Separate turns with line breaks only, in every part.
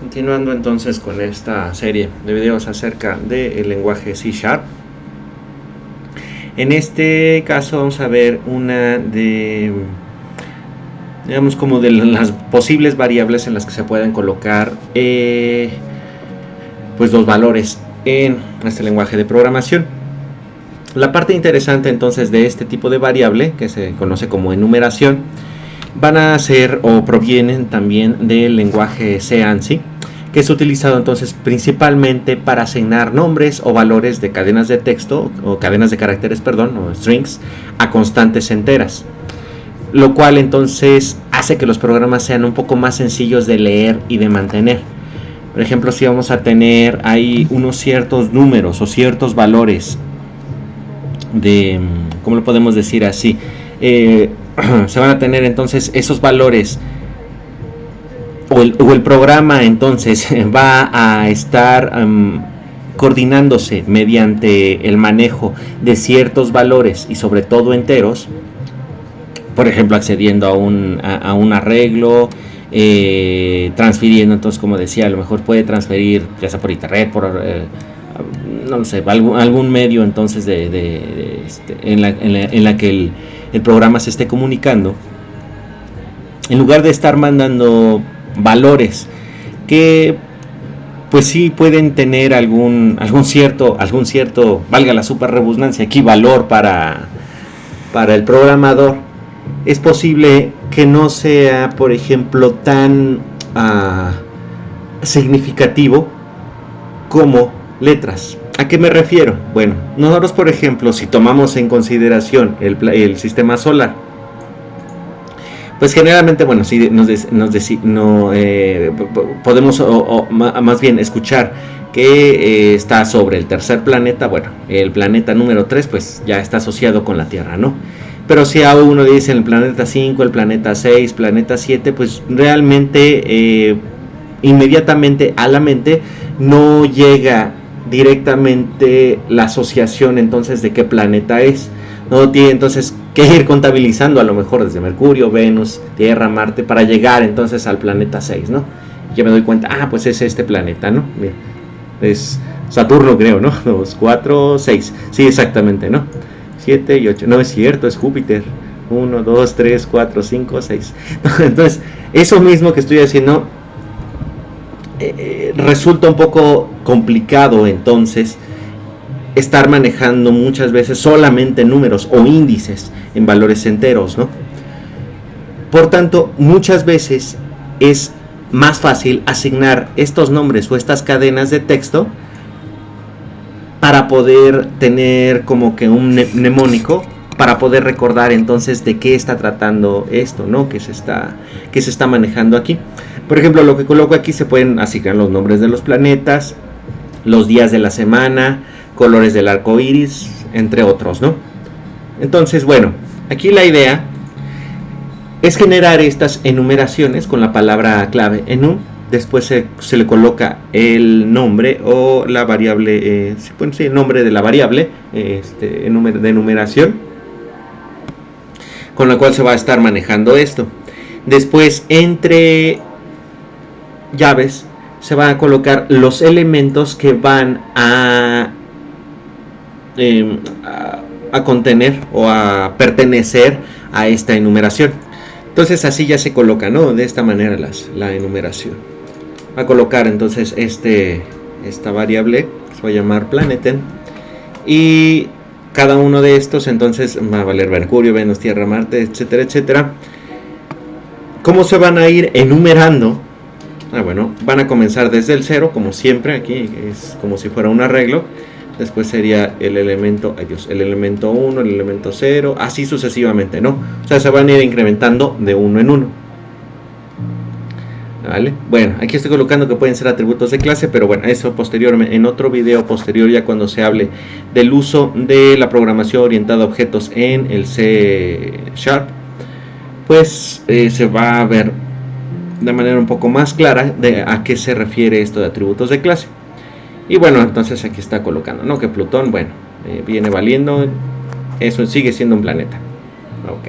Continuando entonces con esta serie de videos acerca del lenguaje C#. En este caso vamos a ver una de, digamos, como de las posibles variables en las que se pueden colocar pues los valores en este lenguaje de programación. La parte interesante entonces de este tipo de variable, que se conoce como enumeración, van a ser o provienen también del lenguaje C/ANSI, que es utilizado entonces principalmente para asignar nombres o valores de cadenas de texto o cadenas de caracteres, perdón, o strings, a constantes enteras, lo cual entonces hace que los programas sean un poco más sencillos de leer y de mantener. Por ejemplo, si vamos a tener ahí unos ciertos números o ciertos valores de, ¿cómo lo podemos decir así? Se van a tener entonces esos valores, o el programa entonces va a estar coordinándose mediante el manejo de ciertos valores y sobre todo enteros, por ejemplo accediendo a un arreglo, transfiriendo. Entonces, como decía, a lo mejor puede transferir ya sea por internet, por no lo sé, algún medio entonces en la que el programa se esté comunicando, en lugar de estar mandando valores que pues sí pueden tener algún cierto, valga la super redundancia aquí, valor para el programador, es posible que no sea, por ejemplo, tan significativo como letras. ¿A qué me refiero? Bueno, nosotros, por ejemplo, si tomamos en consideración el sistema solar, pues generalmente, bueno, sí podemos más bien escuchar que está sobre el tercer planeta. Bueno, el planeta número 3 pues ya está asociado con la Tierra, ¿no? Pero si a uno le dicen el planeta 5, el planeta 6, planeta 7, pues realmente inmediatamente a la mente no llega directamente la asociación entonces de qué planeta es. No tiene entonces que ir contabilizando a lo mejor desde Mercurio, Venus, Tierra, Marte, para llegar entonces al planeta 6, ¿no? Ya me doy cuenta, pues es este planeta, ¿no? Mira, es Saturno, creo, ¿no? 2, 4, 6, sí, exactamente, ¿no? 7 y 8, no es cierto, es Júpiter. 1, 2, 3, 4, 5, 6. Entonces, eso mismo que estoy haciendo resulta un poco complicado entonces estar manejando muchas veces solamente números o índices en valores enteros, ¿no? Por tanto, muchas veces es más fácil asignar estos nombres o estas cadenas de texto para poder tener como que un mnemónico, para poder recordar entonces de qué está tratando esto, ¿no? Que se está manejando aquí. Por ejemplo, lo que coloco aquí, se pueden asignar los nombres de los planetas, los días de la semana, colores del arco iris, entre otros, ¿no? Entonces, bueno, aquí la idea es generar estas enumeraciones con la palabra clave enum. Después se le coloca el nombre o la variable, el nombre de la variable de enumeración con la cual se va a estar manejando esto. Después, entre llaves, se van a colocar los elementos que van a contener o a pertenecer a esta enumeración. Entonces así ya se coloca, ¿no? De esta manera la enumeración. Va a colocar entonces esta variable, se va a llamar planeten, y cada uno de estos entonces va a valer Mercurio, Venus, Tierra, Marte, etcétera, etcétera. ¿Cómo se van a ir enumerando? Bueno, van a comenzar desde el 0, como siempre, aquí es como si fuera un arreglo. Después sería el elemento 1, el elemento 0, así sucesivamente, ¿no? O sea, se van a ir incrementando de uno en uno. ¿Vale? Bueno, aquí estoy colocando que pueden ser atributos de clase, pero bueno, eso posteriormente, en otro video posterior, ya cuando se hable del uso de la programación orientada a objetos en el C#, pues se va a ver de manera un poco más clara a qué se refiere esto de atributos de clase. Y bueno, entonces aquí está colocando, ¿no? Que Plutón, bueno, viene valiendo, eso sigue siendo un planeta. Ok.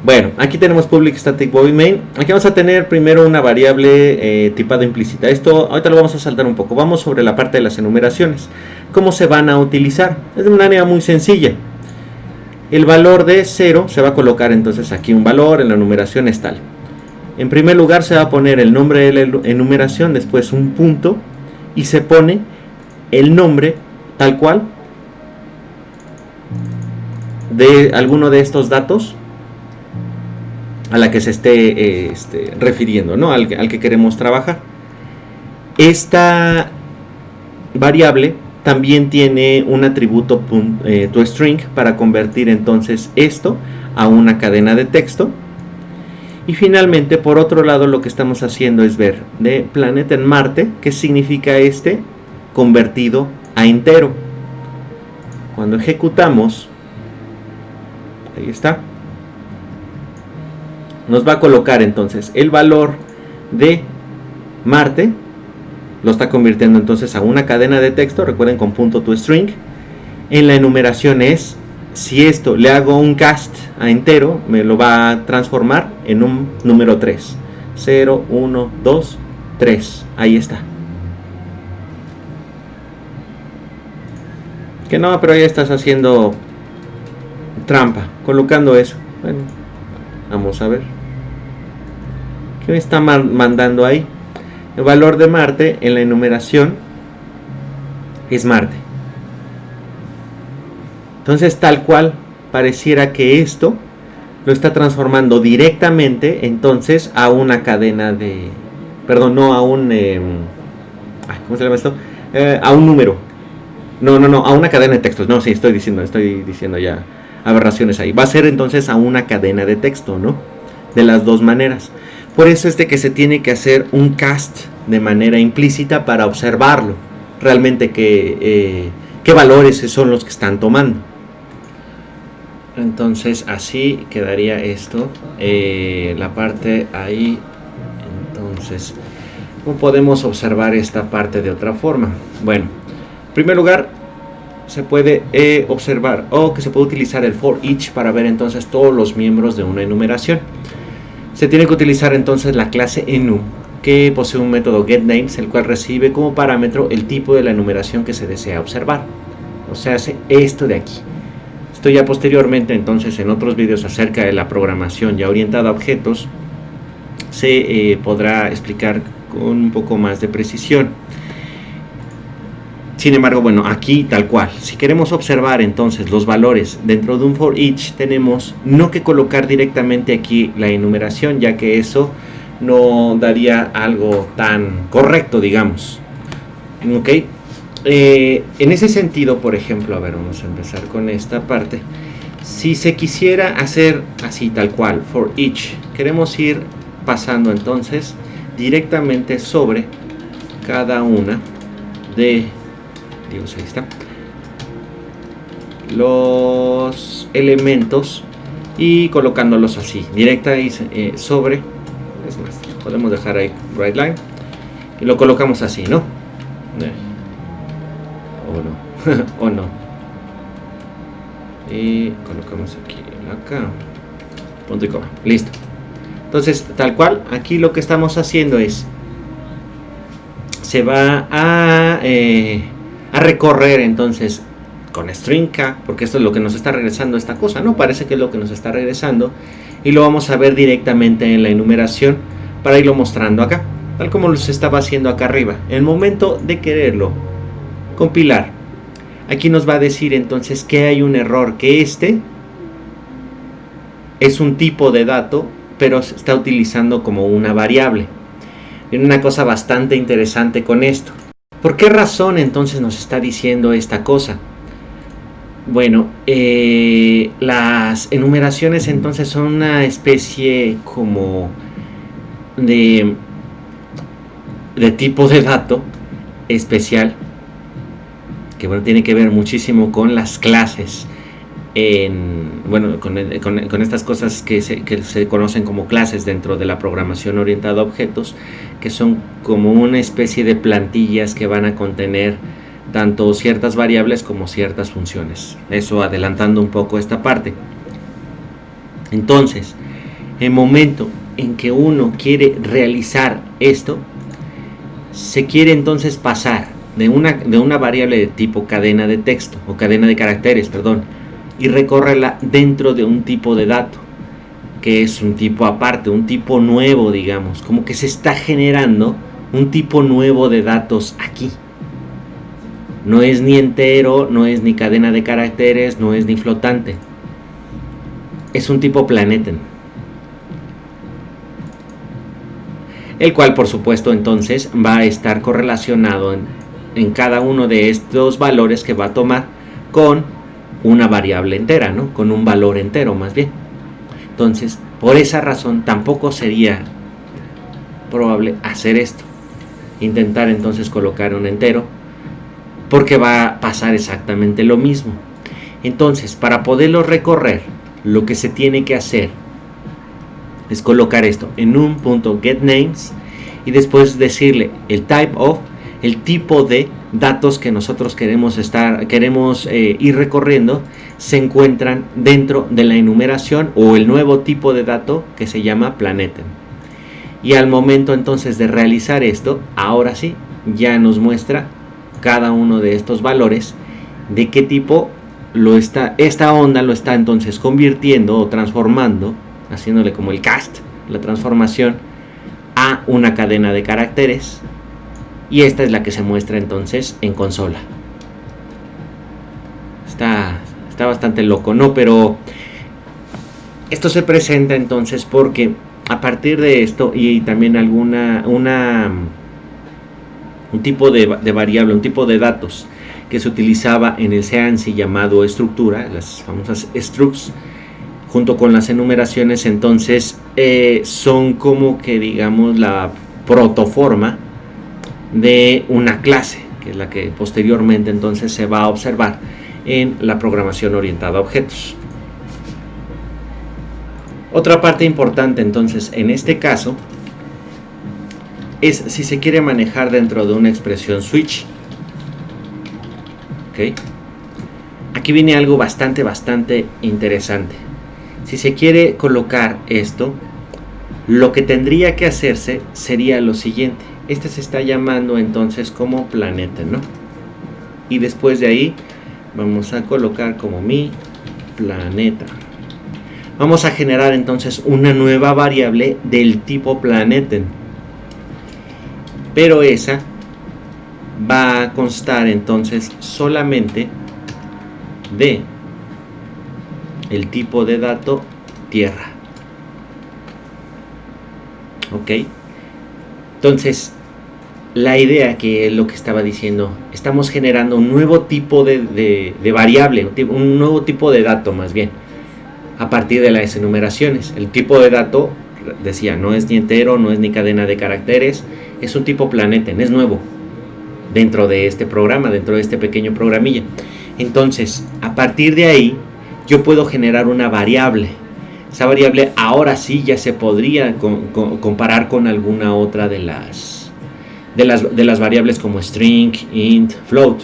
Bueno, aquí tenemos public static void main. Aquí vamos a tener primero una variable tipada implícita. Esto ahorita lo vamos a saltar un poco. Vamos sobre la parte de las enumeraciones. ¿Cómo se van a utilizar? Es de una manera muy sencilla. El valor de 0 se va a colocar entonces aquí un valor, en la enumeración es tal. En primer lugar se va a poner el nombre de la enumeración, después un punto y se pone el nombre tal cual de alguno de estos datos a la que se esté refiriendo, ¿no? al que queremos trabajar. Esta variable también tiene un atributo toString para convertir entonces esto a una cadena de texto. Y finalmente, por otro lado, lo que estamos haciendo es ver de planet en Marte, qué significa convertido a entero. Cuando ejecutamos, ahí está, nos va a colocar entonces el valor de Marte, lo está convirtiendo entonces a una cadena de texto, recuerden, con punto toString. En la enumeración es, si esto le hago un cast a entero, me lo va a transformar en un número 3. 0, 1, 2, 3. Ahí está. Que no, pero ahí estás haciendo trampa, colocando eso. Bueno, vamos a ver. ¿Qué me está mandando ahí? El valor de Marte en la enumeración es Marte. Entonces, tal cual, pareciera que esto lo está transformando directamente entonces a una cadena de... Perdón, no a un... ¿cómo se llama esto? A un número. No, a una cadena de textos. No, sí, estoy diciendo ya aberraciones ahí. Va a ser entonces a una cadena de texto, ¿no? De las dos maneras. Por eso es de que se tiene que hacer un cast de manera implícita para observarlo. Realmente qué valores son los que están tomando. Entonces así quedaría esto. La parte ahí. Entonces, ¿cómo podemos observar esta parte de otra forma? Bueno, en primer lugar, se puede observar que se puede utilizar el for each para ver entonces todos los miembros de una enumeración. Se tiene que utilizar entonces la clase enum, que posee un método getNames, el cual recibe como parámetro el tipo de la enumeración que se desea observar. O sea, hace esto de aquí. Esto ya posteriormente entonces en otros vídeos acerca de la programación ya orientada a objetos se podrá explicar con un poco más de precisión. Sin embargo, bueno, aquí tal cual, si queremos observar entonces los valores dentro de un for each, tenemos no que colocar directamente aquí la enumeración, ya que eso no daría algo tan correcto, digamos. Ok, en ese sentido, por ejemplo, a ver, vamos a empezar con esta parte. Si se quisiera hacer así tal cual, for each, queremos ir pasando entonces directamente sobre cada una de... Dios, ahí está, los elementos y colocándolos así, directa y sobre, es más, podemos dejar ahí right line y lo colocamos así, ¿no? O no, o no. Y colocamos aquí, acá, punto y coma, listo. Entonces, tal cual, aquí lo que estamos haciendo es, se va a recorrer entonces con string k, porque esto es lo que nos está regresando esta cosa, ¿no? Parece que es lo que nos está regresando y lo vamos a ver directamente en la enumeración para irlo mostrando acá, tal como lo se estaba haciendo acá arriba. En el momento de quererlo compilar, aquí nos va a decir entonces que hay un error, que este es un tipo de dato, pero se está utilizando como una variable. Y una cosa bastante interesante con esto. ¿Por qué razón entonces nos está diciendo esta cosa? Bueno, las enumeraciones entonces son una especie como de tipo de dato especial que bueno, tiene que ver muchísimo con las clases, con estas cosas que se conocen como clases dentro de la programación orientada a objetos, que son como una especie de plantillas que van a contener tanto ciertas variables como ciertas funciones. Eso adelantando un poco esta parte. Entonces, el momento en que uno quiere realizar esto, se quiere entonces pasar de una variable de tipo cadena de texto o cadena de caracteres, perdón, y recorrerla dentro de un tipo de dato, que es un tipo aparte, un tipo nuevo, digamos, como que se está generando un tipo nuevo de datos aquí. No es ni entero, no es ni cadena de caracteres, no es ni flotante. Es un tipo planeten. El cual, por supuesto, entonces va a estar correlacionado en cada uno de estos valores que va a tomar con una variable entera, ¿no? Con un valor entero, más bien. Entonces, por esa razón, tampoco sería probable hacer esto. Intentar entonces colocar un entero, porque va a pasar exactamente lo mismo. Entonces, para poderlo recorrer, lo que se tiene que hacer es colocar esto en un punto getNames y después decirle el type of, el tipo de datos que nosotros queremos ir recorriendo, se encuentran dentro de la enumeración o el nuevo tipo de dato que se llama planeten. Y al momento entonces de realizar esto, ahora sí, ya nos muestra cada uno de estos valores de qué tipo esta onda lo está entonces convirtiendo o transformando, haciéndole como el cast, la transformación a una cadena de caracteres, y esta es la que se muestra entonces en consola. Está bastante loco, ¿no? Pero esto se presenta entonces porque a partir de esto y también un tipo de variable, un tipo de datos que se utilizaba en el CANSI llamado estructura, las famosas structs, junto con las enumeraciones, entonces son como que digamos la protoforma de una clase, que es la que posteriormente entonces se va a observar en la programación orientada a objetos. Otra parte importante entonces en este caso es si se quiere manejar dentro de una expresión switch. ¿Okay? Aquí viene algo bastante interesante. Si se quiere colocar esto, lo que tendría que hacerse sería lo siguiente. Este se está llamando entonces como planeta, ¿no? Y después de ahí vamos a colocar como mi planeta. Vamos a generar entonces una nueva variable del tipo planeten. Pero esa va a constar entonces solamente de el tipo de dato tierra. Ok, entonces la idea, que es lo que estaba diciendo, estamos generando un nuevo tipo de variable, un nuevo tipo de dato más bien, a partir de las enumeraciones. El tipo de dato, decía, no es ni entero, no es ni cadena de caracteres, es un tipo planeten, es nuevo dentro de este programa, dentro de este pequeño programilla. Entonces, a partir de ahí, yo puedo generar una variable. Esa variable ahora sí ya se podría comparar con alguna otra de las variables como string, int, float.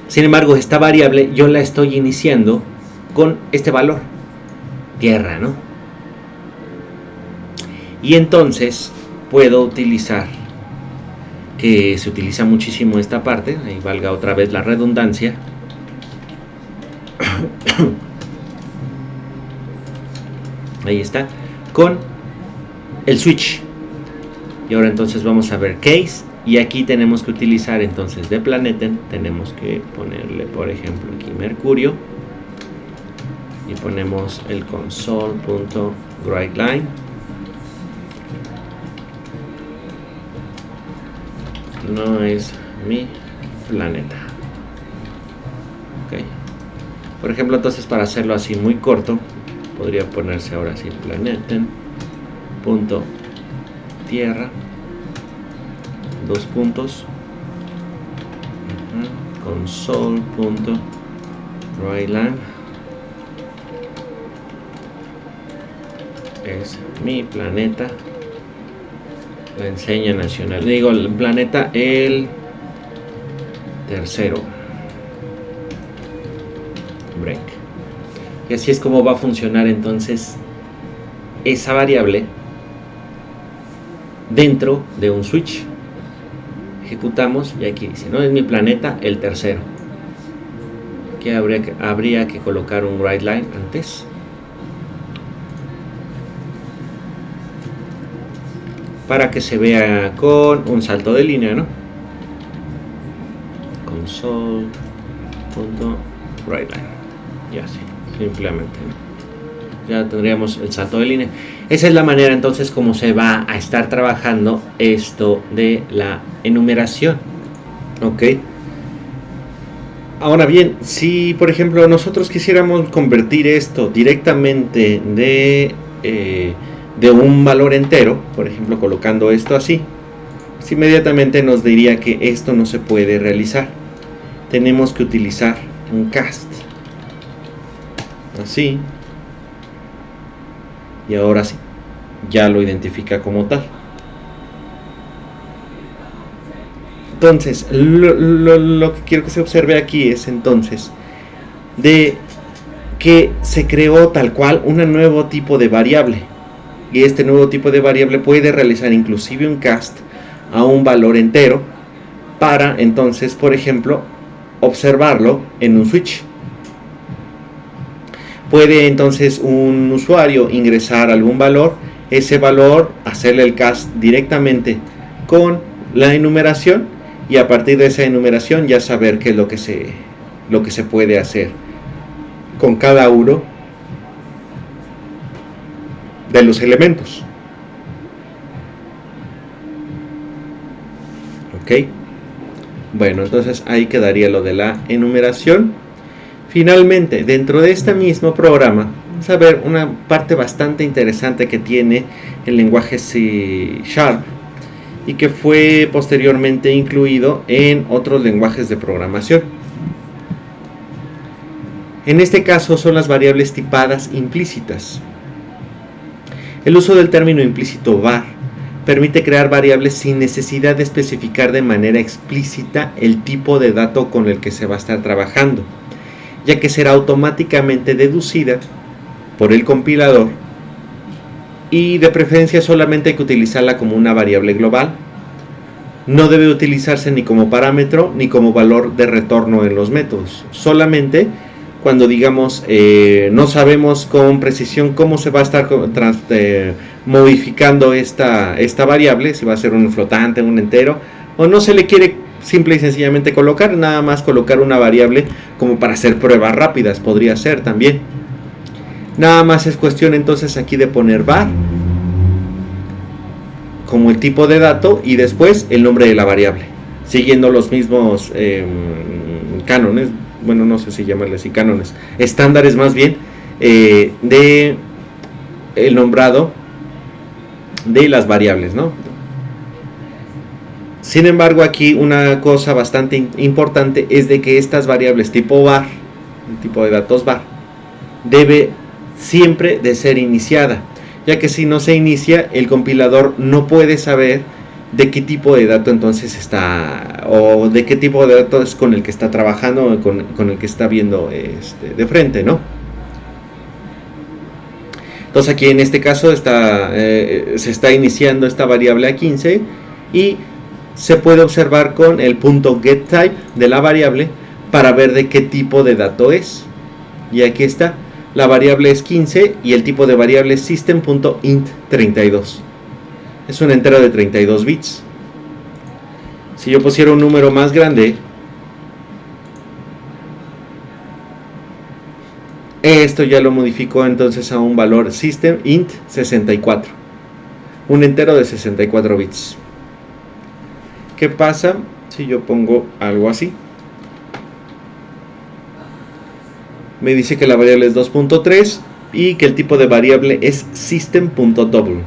Sin embargo, esta variable yo la estoy iniciando con este valor, tierra, ¿no? Y entonces puedo utilizar, que se utiliza muchísimo esta parte, ahí valga otra vez la redundancia, ahí está, con el switch. Y ahora entonces vamos a ver case, y aquí tenemos que utilizar entonces de planeten, tenemos que ponerle por ejemplo aquí mercurio, y ponemos el console.writeLine. No es mi planeta. Okay. Por ejemplo, entonces para hacerlo así muy corto, podría ponerse ahora así planeten.tierra, dos puntos, console.writeLine es mi planeta. La enseña nacional, digo el planeta el tercero, break. Y así es como va a funcionar entonces esa variable dentro de un switch. Ejecutamos y aquí dice, no es mi planeta el tercero. Aquí habría que colocar un writeLine antes. Para que se vea con un salto de línea, ¿no? Console.writeLine. Ya sí, simplemente, ¿no? Ya tendríamos el salto de línea. Esa es la manera entonces como se va a estar trabajando esto de la enumeración. Ok. Ahora bien, si por ejemplo nosotros quisiéramos convertir esto directamente de un valor entero, por ejemplo colocando esto así, pues inmediatamente nos diría que esto no se puede realizar. Tenemos que utilizar un cast. Así. Y ahora sí, ya lo identifica como tal. Entonces, lo que quiero que se observe aquí es entonces de que se creó tal cual un nuevo tipo de variable. Y este nuevo tipo de variable puede realizar inclusive un cast a un valor entero para entonces, por ejemplo, observarlo en un switch. Puede entonces un usuario ingresar algún valor, ese valor hacerle el cast directamente con la enumeración y a partir de esa enumeración ya saber qué es lo que se puede hacer con cada uno de los elementos. Ok, bueno, entonces ahí quedaría lo de la enumeración. Finalmente, dentro de este mismo programa, vamos a ver una parte bastante interesante que tiene el lenguaje C# y que fue posteriormente incluido en otros lenguajes de programación. En este caso son las variables tipadas implícitas. El uso del término implícito var permite crear variables sin necesidad de especificar de manera explícita el tipo de dato con el que se va a estar trabajando, ya que será automáticamente deducida por el compilador y de preferencia solamente hay que utilizarla como una variable global. No debe utilizarse ni como parámetro ni como valor de retorno en los métodos, solamente cuando digamos no sabemos con precisión cómo se va a estar modificando esta variable, si va a ser un flotante, un entero, o no se le quiere simple y sencillamente colocar, nada más colocar una variable como para hacer pruebas rápidas, podría ser también. Nada más es cuestión entonces aquí de poner var como el tipo de dato y después el nombre de la variable, siguiendo los mismos cánones, bueno, no sé si llamarle así cánones, estándares más bien, de el nombrado de las variables, ¿no? Sin embargo, aquí una cosa bastante importante es de que estas variables tipo var, el tipo de datos var, debe siempre de ser iniciada, ya que si no se inicia, el compilador no puede saber de qué tipo de dato entonces está, o de qué tipo de dato es con el que está trabajando, con el que está viendo de frente, ¿no? Entonces aquí en este caso se está iniciando esta variable a 15 y se puede observar con el .getType de la variable para ver de qué tipo de dato es. Y aquí está, la variable es 15 y el tipo de variable es system.int32. Es un entero de 32 bits. Si yo pusiera un número más grande, esto ya lo modificó entonces a un valor system.int64. Un entero de 64 bits. ¿Qué pasa si yo pongo algo así? Me dice que la variable es 2.3 y que el tipo de variable es system.double,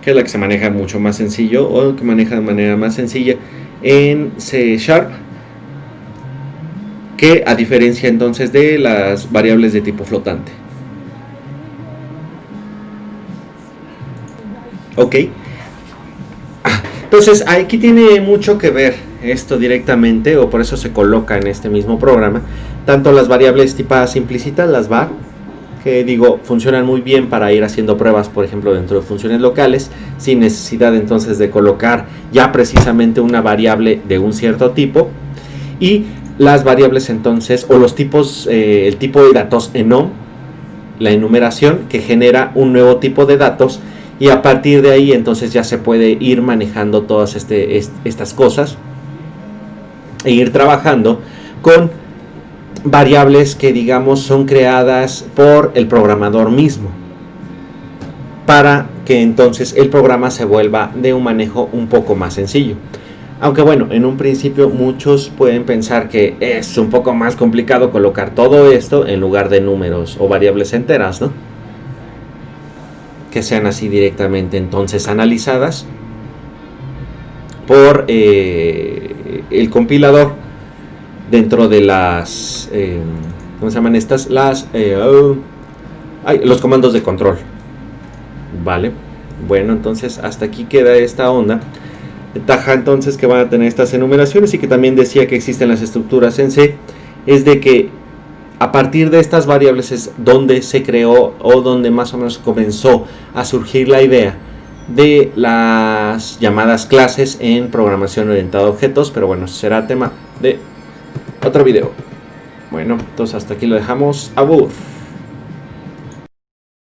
que es la que se maneja mucho más sencillo o que maneja de manera más sencilla en C#, que a diferencia entonces de las variables de tipo flotante. Ok. Entonces aquí tiene mucho que ver esto directamente, o por eso se coloca en este mismo programa, tanto las variables tipadas implícitas, las var, que digo, funcionan muy bien para ir haciendo pruebas, por ejemplo, dentro de funciones locales, sin necesidad entonces de colocar ya precisamente una variable de un cierto tipo, y las variables entonces, o los tipos, el tipo de datos enom, la enumeración que genera un nuevo tipo de datos, y a partir de ahí entonces ya se puede ir manejando todas estas cosas e ir trabajando con variables que digamos son creadas por el programador mismo, para que entonces el programa se vuelva de un manejo un poco más sencillo. Aunque bueno, en un principio muchos pueden pensar que es un poco más complicado colocar todo esto en lugar de números o variables enteras, ¿no? Que sean así directamente entonces analizadas por el compilador dentro de las ¿cómo se llaman estas? Los comandos de control. Vale, bueno, entonces hasta aquí queda esta onda. Ventaja entonces que van a tener estas enumeraciones, y que también decía que existen las estructuras en C, es de que a partir de estas variables es donde se creó, o donde más o menos comenzó a surgir la idea de las llamadas clases en programación orientada a objetos. Pero bueno, será tema de otro video. Bueno, entonces hasta aquí lo dejamos. Abur.